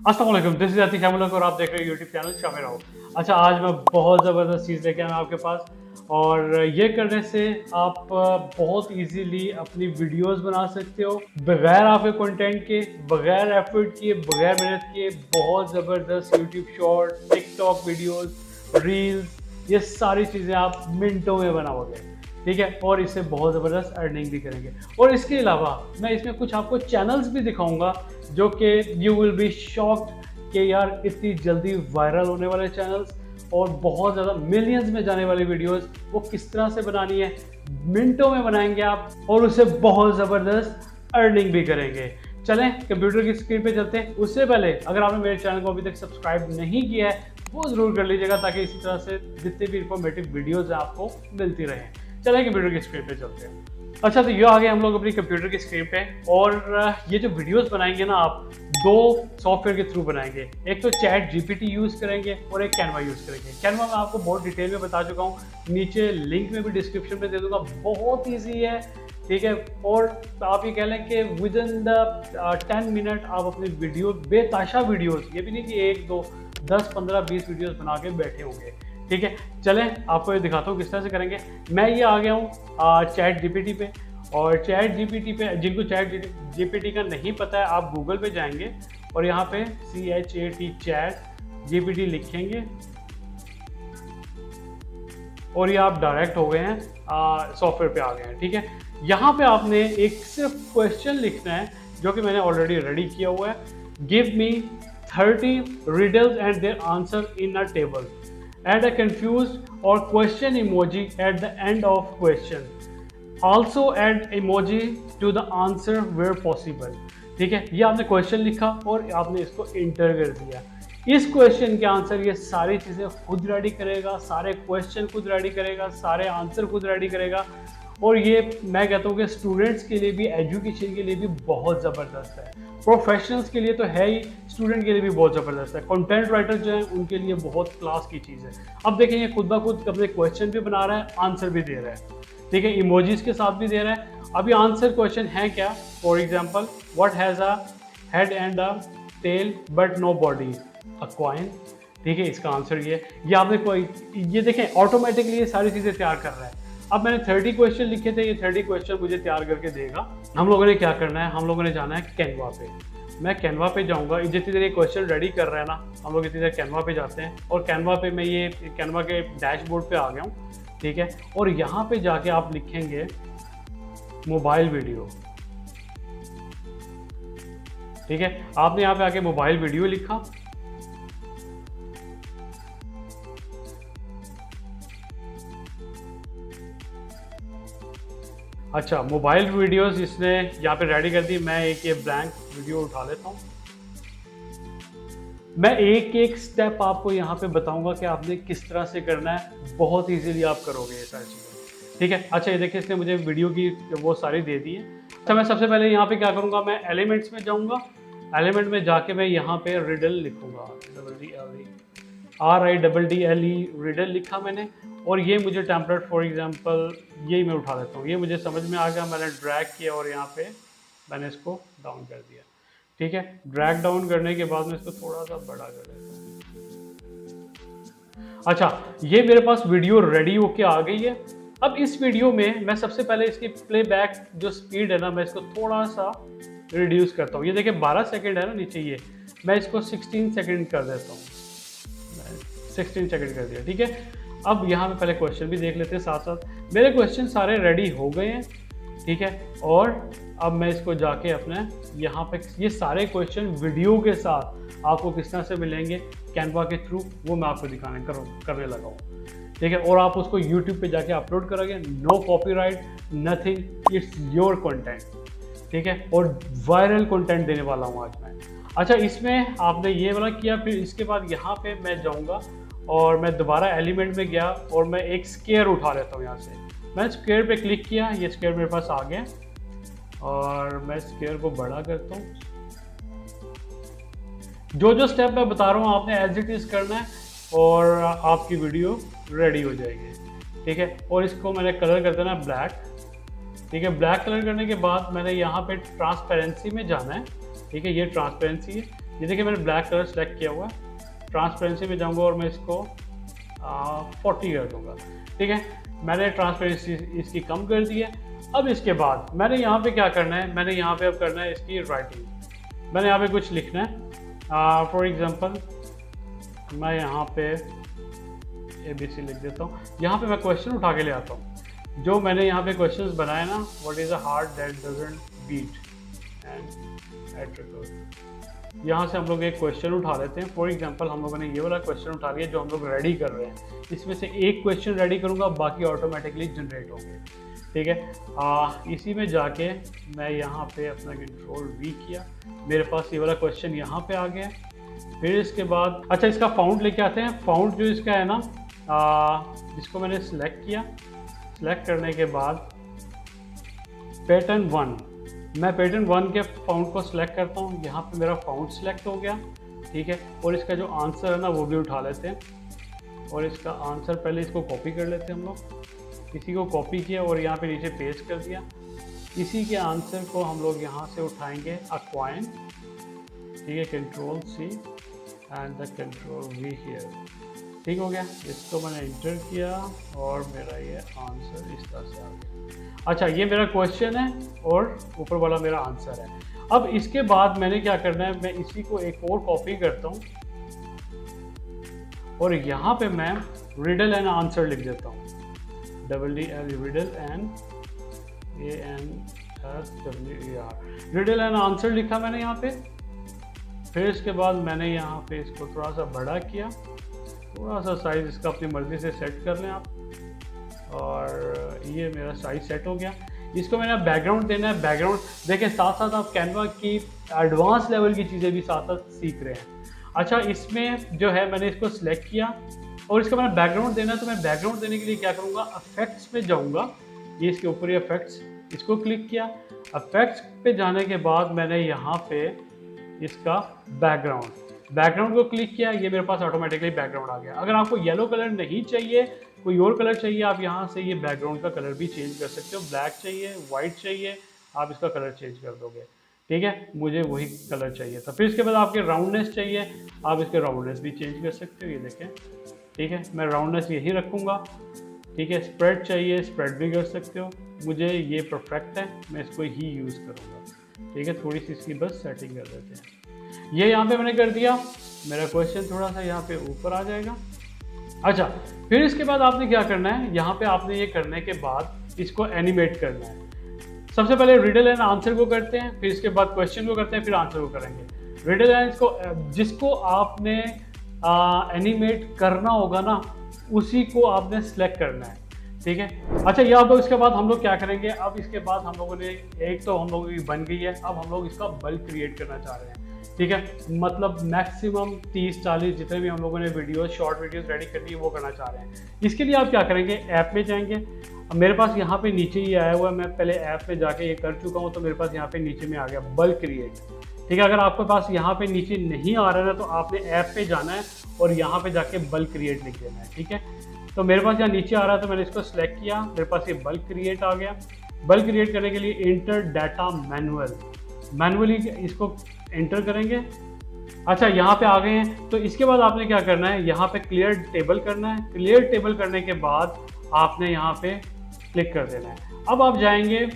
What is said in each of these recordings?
अस्सलाम वालेकुम, this is Atiq Ahmad और आप देख रहे हैं यूट्यूब चैनल शामिर राव। अच्छा, आज मैं बहुत ज़बरदस्त चीज़ लेके आया हूँ आपके पास और ये करने से आप बहुत इजीली अपनी वीडियोस बना सकते हो बगैर आपके कंटेंट के, बगैर एफर्ट किए, बगैर मेहनत किए। बहुत ज़बरदस्त YouTube short, TikTok videos, reels, ये सारी चीज़ें आप मिनटों में बनाओगे, ठीक है। और इससे बहुत ज़बरदस्त अर्निंग भी करेंगे। और इसके अलावा मैं इसमें कुछ आपको चैनल्स भी दिखाऊंगा जो कि यू विल बी शॉक्ड कि यार इतनी जल्दी वायरल होने वाले चैनल्स और बहुत ज़्यादा मिलियंस में जाने वाली वीडियोस वो किस तरह से बनानी है, मिनटों में बनाएंगे आप और उससे बहुत ज़बरदस्त अर्निंग भी करेंगे। चलें कंप्यूटर की स्क्रीन पे चलते हैं। उससे पहले अगर आपने मेरे चैनल को अभी तक सब्सक्राइब नहीं किया है वो ज़रूर कर लीजिएगा ताकि इसी तरह से जितने भी इंफॉर्मेटिव वीडियोज़ हैं आपको मिलती रहें। चलें कंप्यूटर की स्क्रीन पे चलते हैं। अच्छा, तो ये आ गए हम लोग अपनी कंप्यूटर की स्क्रीन पे और ये जो वीडियोस बनाएंगे ना आप दो सॉफ्टवेयर के थ्रू बनाएंगे। एक तो चैट जीपीटी यूज़ करेंगे और एक कैनवा यूज़ करेंगे। कैनवा मैं आपको बहुत डिटेल में बता चुका हूँ, नीचे लिंक में भी डिस्क्रिप्शन में दे दूंगा। बहुत ईजी है, ठीक है। और आप ये कह लें कि विद इन द 10 मिनट आप अपनी वीडियो, बेताशा वीडियोस, ये भी नहीं कि 1 2 10 15 20 वीडियोस बना के बैठे होंगे, ठीक है। चलें आपको ये दिखाता हूँ किस तरह से करेंगे। मैं ये आ गया हूँ चैट जीपीटी पे और चैट जीपीटी पे, जिनको चैट जीपीटी का नहीं पता है आप गूगल पे जाएंगे और यहाँ पे CHAT चैट जीपीटी लिखेंगे और ये आप डायरेक्ट हो गए हैं सॉफ्टवेयर पे आ गए हैं, ठीक है। यहाँ पे आपने एक सिर्फ क्वेश्चन लिखना है जो कि मैंने ऑलरेडी रेडी किया हुआ है। Give me 30 riddles and their answer in a table. Add a confused or question emoji at the end of question. Also add emoji to the answer where possible. ठीक है, ये आपने क्वेश्चन लिखा और आपने इसको इंटर कर दिया। इस क्वेश्चन के आंसर ये सारी चीज़ें खुद रेडी करेगा, सारे क्वेश्चन खुद रेडी करेगा, सारे आंसर खुद रेडी करेगा। और ये मैं कहता हूँ कि स्टूडेंट्स के लिए भी, एजुकेशन के लिए भी बहुत ज़बरदस्त है। प्रोफेशनल्स के लिए तो है ही, स्टूडेंट के लिए भी बहुत ज़बरदस्त है। कंटेंट राइटर जो हैं उनके लिए बहुत क्लास की चीज़ है। अब देखें ये खुद ब खुद अपने क्वेश्चन भी बना रहा है, आंसर भी दे रहा है, ठीक है, इमोजीज के साथ भी दे रहा है। अभी आंसर क्वेश्चन है क्या, for example what has a head and a tail but no body, a coin, ठीक है। इसका आंसर ये आपने कोई, ये देखें ऑटोमेटिकली ये सारी चीज़ें तैयार कर रहा है। अब मैंने 30 क्वेश्चन लिखे थे, ये 30 क्वेश्चन मुझे तैयार करके देगा। हम लोगों ने क्या करना है, हम लोगों ने जाना है कैनवा पे। मैं कैनवा पे जाऊंगा, जितनी देर ये क्वेश्चन रेडी कर रहा है ना, हम लोग इतनी देर कैनवा पे जाते हैं और कैनवा पे मैं ये कैनवा के डैशबोर्ड पे आ गया हूँ, ठीक है। और यहाँ पे जाके आप लिखेंगे मोबाइल वीडियो, ठीक है। आपने यहाँ पे आके मोबाइल वीडियो लिखा, अच्छा मोबाइल वीडियोस इसने यहाँ पे रेडी कर दी। मैं एक ये ब्लैंक वीडियो उठा लेता हूँ। मैं एक एक स्टेप आपको यहाँ पे बताऊंगा कि आपने किस तरह से करना है, बहुत इजीली आप करोगे ये सारी चीज़ें, ठीक है। अच्छा ये देखिए इसने मुझे वीडियो की वो सारी दे दी है। अच्छा मैं सबसे पहले यहाँ पे क्या करूँगा, मैं एलिमेंट्स में जाऊँगा। एलिमेंट में जाके मैं यहाँ पे रिडल लिखूँगा, RIDDLE रिडल लिखा मैंने। और ये मुझे टेम्पलेट फॉर एग्जांपल यही मैं उठा लेता हूँ, ये मुझे समझ में आ गया। मैंने ड्रैग किया और यहाँ पे मैंने इसको डाउन कर दिया, ठीक है। ड्रैग डाउन करने के बाद मैं इसको थोड़ा सा बड़ा कर देता हूँ। अच्छा ये मेरे पास वीडियो रेडी होके आ गई है। अब इस वीडियो में मैं सबसे पहले इसकी प्लेबैक जो स्पीड है ना, मैं इसको थोड़ा सा रिड्यूस करता हूँ। ये देखिए 12 सेकेंड है ना नीचे, ये मैं इसको 16 सेकेंड कर देता हूँ। 16 सेकेंड कर दिया, ठीक है। अब यहाँ पे पहले क्वेश्चन भी देख लेते हैं साथ साथ। मेरे क्वेश्चन सारे रेडी हो गए हैं, ठीक है। और अब मैं इसको जाके अपने यहाँ पे ये सारे क्वेश्चन वीडियो के साथ आपको किस तरह से मिलेंगे कैनवा के थ्रू, वो मैं आपको करने लगा हूँ, ठीक है। और आप उसको यूट्यूब पे जाके अपलोड करोगे, no copyright, nothing, it's your content, ठीक है। और वायरल कंटेंट देने वाला हूँ आज मैं। अच्छा इसमें आपने ये वाला किया, फिर इसके बाद यहाँ पे मैं जाऊँगा और मैं दोबारा एलिमेंट में गया और मैं एक स्क्वायर उठा लेता हूँ। यहाँ से मैं स्क्वायर पे क्लिक किया, ये स्क्वायर मेरे पास आ गया और मैं स्क्वायर को बड़ा करता हूँ। जो जो स्टेप मैं बता रहा हूँ आपने एज इट इज करना है और आपकी वीडियो रेडी हो जाएगी, ठीक है। और इसको मैंने कलर कर देना ब्लैक, ठीक है। ब्लैक कलर करने के बाद मैंने यहाँ पे ट्रांसपेरेंसी में जाना है, ठीक है। ये ट्रांसपेरेंसी है, ये देखिए मैंने ब्लैक कलर सेलेक्ट किया हुआ है। ट्रांसपेरेंसी में जाऊंगा और मैं इसको 40 कर दूंगा। ठीक है, मैंने ट्रांसपेरेंसी इसकी कम कर दी है। अब इसके बाद मैंने यहाँ पे क्या करना है, मैंने यहाँ पे अब करना है इसकी राइटिंग। मैंने यहाँ पे कुछ लिखना है। फॉर एग्जांपल मैं यहाँ पे ABC लिख देता हूँ। यहाँ पे मैं क्वेश्चन उठा के ले आता हूँ जो मैंने यहाँ पे क्वेश्चंस बनाए ना, what is a heart that doesn't beat an एट्रिब्यूट। यहाँ से हम लोग एक क्वेश्चन उठा लेते हैं। फॉर एग्जांपल हम लोगों ने ये वाला क्वेश्चन उठा लिया जो हम लोग रेडी कर रहे हैं। इसमें से एक क्वेश्चन रेडी करूँगा, बाकी ऑटोमेटिकली जनरेट होंगे। ठीक है, इसी में जाके मैं यहाँ पे अपना Ctrl+V किया, मेरे पास ये वाला क्वेश्चन यहाँ पे आ गया। फिर इसके बाद अच्छा इसका फाउंड लेके आते हैं। फाउंड जो इसका है ना, जिसको मैंने सिलेक्ट किया, सिलेक्ट करने के बाद पैटर्न 1, मैं पैटर्न 1 के फाउंड को सिलेक्ट करता हूँ। यहाँ पे मेरा फाउंड सिलेक्ट हो गया। ठीक है, और इसका जो आंसर है ना वो भी उठा लेते हैं और इसका आंसर पहले इसको कॉपी कर लेते हैं हम लोग। इसी को कॉपी किया और यहाँ पे नीचे पेस्ट कर दिया। इसी के आंसर को हम लोग यहाँ से उठाएंगे अक्वाइन। ठीक है, Ctrl+C and the Ctrl+V here. ठीक हो गया, इसको मैंने इंटर किया और मेरा ये आंसर इस तरह से आ गया। अच्छा, ये मेरा क्वेश्चन है और ऊपर वाला मेरा आंसर है। अब इसके बाद मैंने क्या करना है, मैं इसी को एक और कॉपी करता हूँ और यहाँ पे मैं रिडल एंड आंसर लिख देता हूँ। DDL riddle and ANSWER, riddle and answer लिखा मैंने यहाँ पे। फिर इसके बाद मैंने यहाँ पे इसको थोड़ा सा बड़ा किया, थोड़ा सा साइज इसका अपनी मर्जी से सेट कर लें आप। और ये मेरा साइज सेट हो गया। इसको मैंने बैकग्राउंड देना है। बैकग्राउंड देखें, साथ साथ आप कैनवा की एडवांस लेवल की चीज़ें भी साथ साथ सीख रहे हैं। अच्छा, इसमें जो है मैंने इसको सिलेक्ट किया और इसका मैंने बैकग्राउंड देना है। तो मैं बैकग्राउंड देने के लिए क्या करूँगा, इफेक्ट्स में जाऊँगा। ये इसके ऊपर ही इफेक्ट्स, इसको क्लिक किया। इफेक्ट्स पे जाने के बाद मैंने यहाँ पे इसका बैकग्राउंड को क्लिक किया। ये मेरे पास ऑटोमेटिकली बैकग्राउंड आ गया। अगर आपको येलो कलर नहीं चाहिए, कोई और कलर चाहिए, आप यहाँ से ये बैकग्राउंड का कलर भी चेंज कर सकते हो। ब्लैक चाहिए, वाइट चाहिए, आप इसका कलर चेंज कर दोगे। ठीक है, मुझे वही कलर चाहिए था। फिर इसके बाद आपके राउंडनेस चाहिए, आप इसके राउंडनेस भी चेंज कर सकते हो। ये देखें, ठीक है, मैं राउंडनेस यही रखूँगा। ठीक है, स्प्रेड चाहिए, स्प्रेड भी कर सकते हो। मुझे ये परफेक्ट है, मैं इसको ही यूज़ करूँगा। ठीक है, थोड़ी सी इसकी बस सेटिंग कर देते हैं। ये यहाँ पे मैंने कर दिया। मेरा क्वेश्चन थोड़ा सा यहाँ पे ऊपर आ जाएगा। अच्छा, फिर इसके बाद आपने क्या करना है, यहाँ पे आपने ये करने के बाद इसको एनिमेट करना है। सबसे पहले रिडल एंड आंसर को करते हैं, फिर इसके बाद क्वेश्चन को करते हैं, फिर आंसर को करेंगे। रिडल एंड को जिसको आपने एनिमेट करना होगा ना, उसी को आपने सेलेक्ट करना है। ठीक है, अच्छा, ये अब इसके बाद हम लोग क्या करेंगे, अब इसके बाद हम लोगों ने एक तो हम लोगों की बन गई है। अब हम लोग इसका बल्क क्रिएट करना चाह रहे हैं। ठीक है, मतलब मैक्सिमम 30-40 जितने भी हम लोगों ने वीडियोस, शॉर्ट वीडियोस रेडी करनी है वो करना चाह रहे हैं। इसके लिए आप क्या करेंगे, ऐप में जाएंगे। अब मेरे पास यहाँ पे नीचे ही आया हुआ है, मैं पहले ऐप में जाके ये कर चुका हूँ, तो मेरे पास यहाँ पे नीचे में आ गया बल्क क्रिएट। ठीक है, अगर आपके पास यहाँ पे नीचे नहीं आ रहा है तो आपने ऐप पे जाना है और यहाँ पे जाके बल्क क्रिएट लिख देना है। ठीक है, तो मेरे पास यहाँ नीचे आ रहा है तो मैंने इसको सिलेक्ट किया, मेरे पास ये बल्क क्रिएट आ गया। बल्क क्रिएट करने के लिए इंटर डाटा मैनुअली इसको एंटर करेंगे। अच्छा, यहाँ पे आ गए हैं, तो इसके बाद आपने क्या करना है, यहाँ पे क्लियर टेबल करना है। क्लियर टेबल करने के बाद आपने यहाँ पे क्लिक कर देना है। अब आप जाएंगे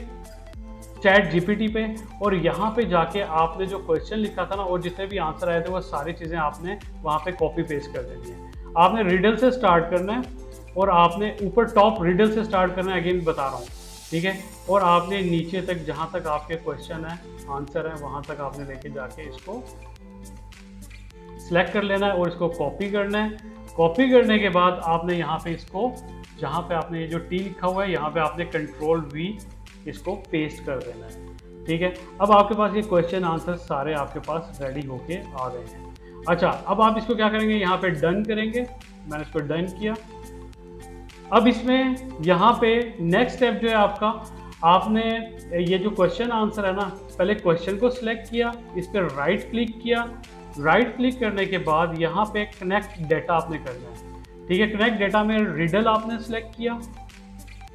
चैट जीपीटी पे और यहाँ पे जाके आपने जो क्वेश्चन लिखा था ना और जितने भी आंसर आए थे वो सारी चीज़ें आपने वहाँ पे कॉपी पेस्ट कर देनी है। आपने रिडल से स्टार्ट करना है और आपने ऊपर टॉप रिडल से स्टार्ट करना है, अगेन बता रहा हूँ। ठीक है, और आपने नीचे तक जहाँ तक आपके क्वेश्चन है, आंसर है, वहाँ तक आपने लेके जाके इसको सिलेक्ट कर लेना है और इसको कॉपी करना है। कॉपी करने के बाद आपने यहाँ पे इसको, जहाँ पे आपने ये जो टी लिखा हुआ है, यहाँ पे आपने Ctrl+V इसको पेस्ट कर देना है। ठीक है, अब आपके पास ये क्वेश्चन आंसर सारे आपके पास रेडी होके आ गए हैं। अच्छा, अब आप इसको क्या करेंगे, यहाँ पे डन करेंगे। मैंने इसको डन किया। अब इसमें यहाँ पे नेक्स्ट स्टेप जो है आपका, आपने ये जो क्वेश्चन आंसर है ना, पहले क्वेश्चन को सिलेक्ट किया, इस पर राइट क्लिक किया। राइट क्लिक करने के बाद यहाँ पे कनेक्ट डेटा आपने करना है। ठीक है, कनेक्ट डेटा में रिडल आपने सिलेक्ट किया।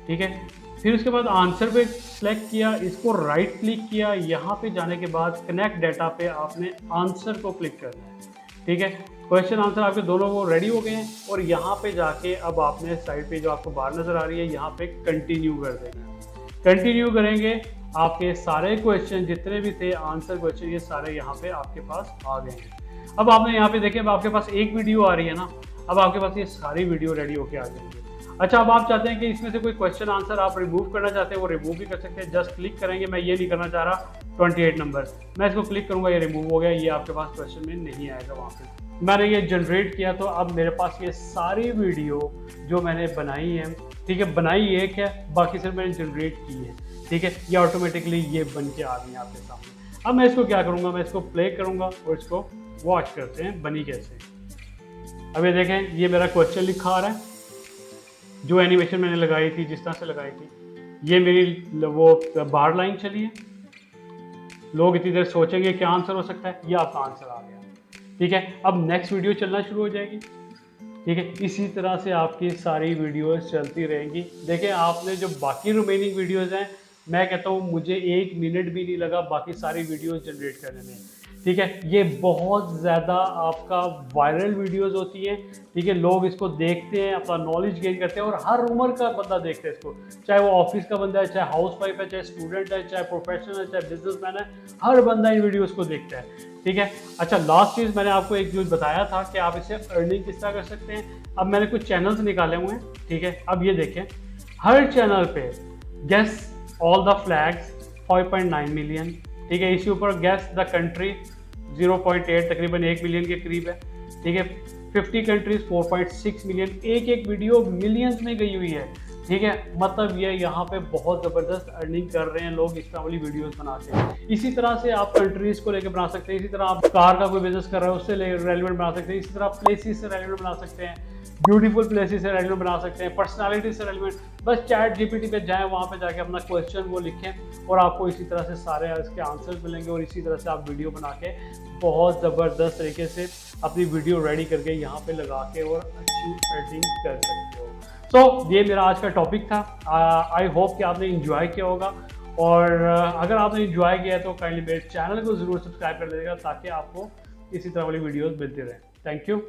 ठीक है, फिर उसके बाद आंसर पे सेलेक्ट किया, इसको राइट क्लिक किया, यहाँ पे जाने के बाद कनेक्ट डाटा पे आपने आंसर को क्लिक करना है। ठीक है, क्वेश्चन आंसर आपके दोनों वो रेडी हो गए हैं और यहाँ पे जाके अब आपने साइड पे जो आपको बार नज़र आ रही है यहाँ पे कंटिन्यू कर देना है। कंटिन्यू करेंगे, आपके सारे क्वेश्चन जितने भी थे आंसर क्वेश्चन ये सारे यहाँ पे आपके पास आ गए हैं। अब आपने यहाँ पे देखें, अब आपके पास एक वीडियो आ रही है ना, अब आपके पास ये सारी वीडियो रेडी होके आ जाएंगे। अच्छा, अब आप चाहते हैं कि इसमें से कोई क्वेश्चन आंसर आप रिमूव करना चाहते हैं, वो रिमूव भी कर सकते हैं। जस्ट क्लिक करेंगे, मैं ये नहीं करना चाह रहा 28 नंबर, मैं इसको क्लिक करूंगा, ये रिमूव हो गया, ये आपके पास क्वेश्चन में नहीं आएगा वहाँ पे। मैंने ये जनरेट किया तो अब मेरे पास ये सारी वीडियो जो मैंने बनाई है, ठीक है, बनाई एक है, बाकी सिर्फ मैंने जनरेट की है। ठीक है, ये ऑटोमेटिकली ये बन के आ गई आपके सामने। अब मैं इसको क्या करूँगा, मैं इसको प्ले करूँगा और इसको वॉच करते हैं बनी कैसे। अब ये देखें, ये मेरा क्वेश्चन लिखा आ रहा है, जो एनिमेशन मैंने लगाई थी, जिस तरह से लगाई थी, ये मेरी वो बार लाइन चली है। लोग इतनी देर सोचेंगे क्या आंसर हो सकता है, ये आपका आंसर आ गया। ठीक है, अब नेक्स्ट वीडियो चलना शुरू हो जाएगी। ठीक है, इसी तरह से आपकी सारी वीडियोस चलती रहेंगी। देखें, आपने जो बाकी रिमेनिंग वीडियोस हैं, मैं कहता हूँ मुझे 1 मिनट भी नहीं लगा बाकी सारी वीडियोस जनरेट करने में। ठीक है, ये बहुत ज़्यादा आपका वायरल वीडियोस होती हैं। ठीक है, लोग इसको देखते हैं, अपना नॉलेज गेन करते हैं और हर उम्र का बंदा देखता है इसको, चाहे वो ऑफिस का बंदा है, चाहे हाउस वाइफ है, चाहे स्टूडेंट है, चाहे प्रोफेशनल है, चाहे बिजनेसमैन है, हर बंदा इन वीडियोज़ को देखता है। ठीक है, अच्छा, लास्ट चीज़ मैंने आपको एक चीज़ बताया था कि आप इसे अर्निंग किस तरह कर सकते हैं। अब मैंने कुछ चैनल्स निकाले हुए हैं। ठीक है, अब ये देखें, हर चैनल पे guess all the flags 5.9 million. ठीक है, इसी ऊपर गेस द कंट्री 0.8, तकरीबन 1 मिलियन के करीब है। ठीक है, 50 कंट्रीज 4.6 मिलियन, एक वीडियो मिलियंस में गई हुई है। ठीक है, मतलब ये यहाँ पे बहुत ज़बरदस्त अर्निंग कर रहे हैं लोग इस तरह वाली वीडियोस बना के। इसी तरह से आप कंट्रीज को लेकर बना सकते हैं, इसी तरह आप कार का कोई बिजनेस कर रहे हो उससे रेलिवेंट बना सकते हैं, इसी तरह प्लेसेस से रेलिवेंट बना सकते हैं, ब्यूटीफुल प्लेसेस से रेलिवेंट बना सकते हैं, पर्सनालिटी से रेलिवेंट। बस चैट जीपीटी पे जाएं, वहाँ पे जाके अपना क्वेश्चन वो लिखें और आपको इसी तरह से सारे इसके आंसर्स मिलेंगे और इसी तरह से आप वीडियो बना के बहुत ज़बरदस्त तरीके से अपनी वीडियो रेडी करके यहाँ पे लगा के और अच्छी एडिटिंग कर सकते हो। तो ये मेरा आज का टॉपिक था। आई होप कि आपने इंजॉय किया होगा और अगर आपने इंजॉय किया है तो काइंडली मेरे चैनल को ज़रूर सब्सक्राइब कर लीजिएगा ताकि आपको इसी तरह वाली वीडियोज़ मिलती रहें। Thank you.